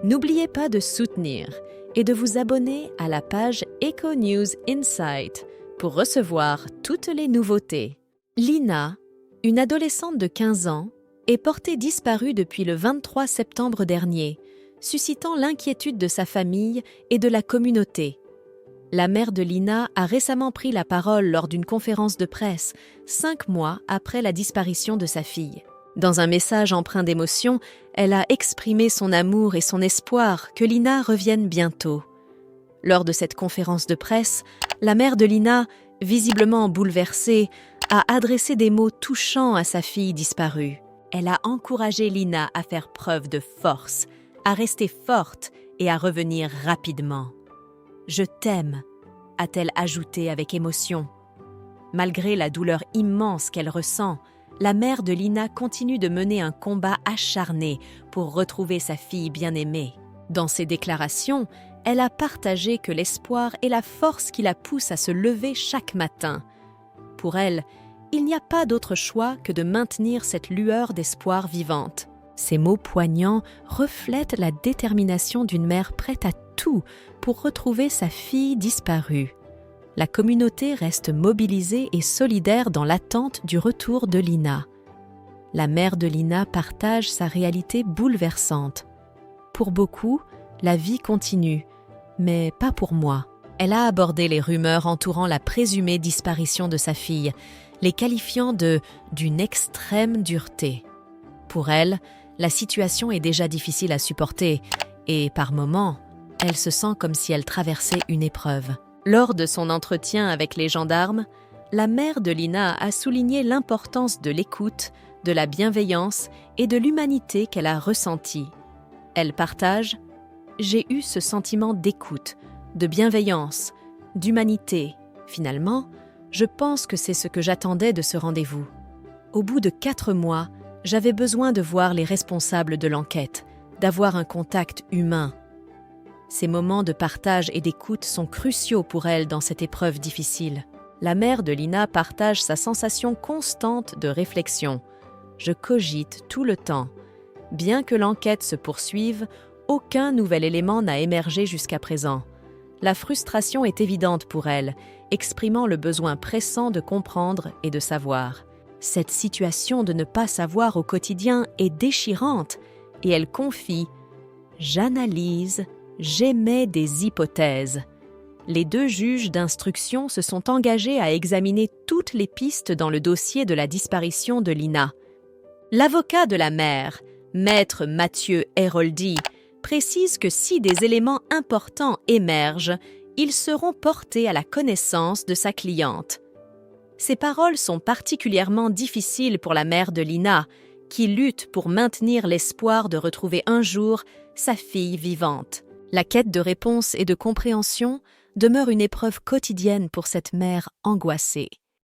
N'oubliez pas de soutenir et de vous abonner à la page Eco News Insight pour recevoir toutes les nouveautés. Lina, une adolescente de 15 ans, est portée disparue depuis le 23 septembre dernier, suscitant l'inquiétude de sa famille et de la communauté. La mère de Lina a récemment pris la parole lors d'une conférence de presse, 5 mois après la disparition de sa fille. Dans un message empreint d'émotion, elle a exprimé son amour et son espoir que Lina revienne bientôt. Lors de cette conférence de presse, la mère de Lina, visiblement bouleversée, a adressé des mots touchants à sa fille disparue. Elle a encouragé Lina à faire preuve de force, à rester forte et à revenir rapidement. « Je t'aime », a-t-elle ajouté avec émotion. Malgré la douleur immense qu'elle ressent, la mère de Lina continue de mener un combat acharné pour retrouver sa fille bien-aimée. Dans ses déclarations, elle a partagé que l'espoir est la force qui la pousse à se lever chaque matin. Pour elle, il n'y a pas d'autre choix que de maintenir cette lueur d'espoir vivante. Ces mots poignants reflètent la détermination d'une mère prête à tout pour retrouver sa fille disparue. La communauté reste mobilisée et solidaire dans l'attente du retour de Lina. La mère de Lina partage sa réalité bouleversante. Pour beaucoup, la vie continue, mais pas pour moi. Elle a abordé les rumeurs entourant la présumée disparition de sa fille, les qualifiant d'une extrême dureté. Pour elle, la situation est déjà difficile à supporter et, par moments, elle se sent comme si elle traversait une épreuve. Lors de son entretien avec les gendarmes, la mère de Lina a souligné l'importance de l'écoute, de la bienveillance et de l'humanité qu'elle a ressentie. Elle partage « J'ai eu ce sentiment d'écoute, de bienveillance, d'humanité. Finalement, je pense que c'est ce que j'attendais de ce rendez-vous. Au bout de 4 mois, j'avais besoin de voir les responsables de l'enquête, d'avoir un contact humain. » Ces moments de partage et d'écoute sont cruciaux pour elle dans cette épreuve difficile. La mère de Lina partage sa sensation constante de réflexion. « Je cogite tout le temps. Bien que l'enquête se poursuive, aucun nouvel élément n'a émergé jusqu'à présent. La frustration est évidente pour elle, exprimant le besoin pressant de comprendre et de savoir. Cette situation de ne pas savoir au quotidien est déchirante et elle confie « J'analyse, j'émets des hypothèses. » Les 2 juges d'instruction se sont engagés à examiner toutes les pistes dans le dossier de la disparition de Lina. L'avocat de la mère, maître Mathieu Héroldi, précise que si des éléments importants émergent, ils seront portés à la connaissance de sa cliente. Ces paroles sont particulièrement difficiles pour la mère de Lina, qui lutte pour maintenir l'espoir de retrouver un jour sa fille vivante. La quête de réponse et de compréhension demeure une épreuve quotidienne pour cette mère angoissée.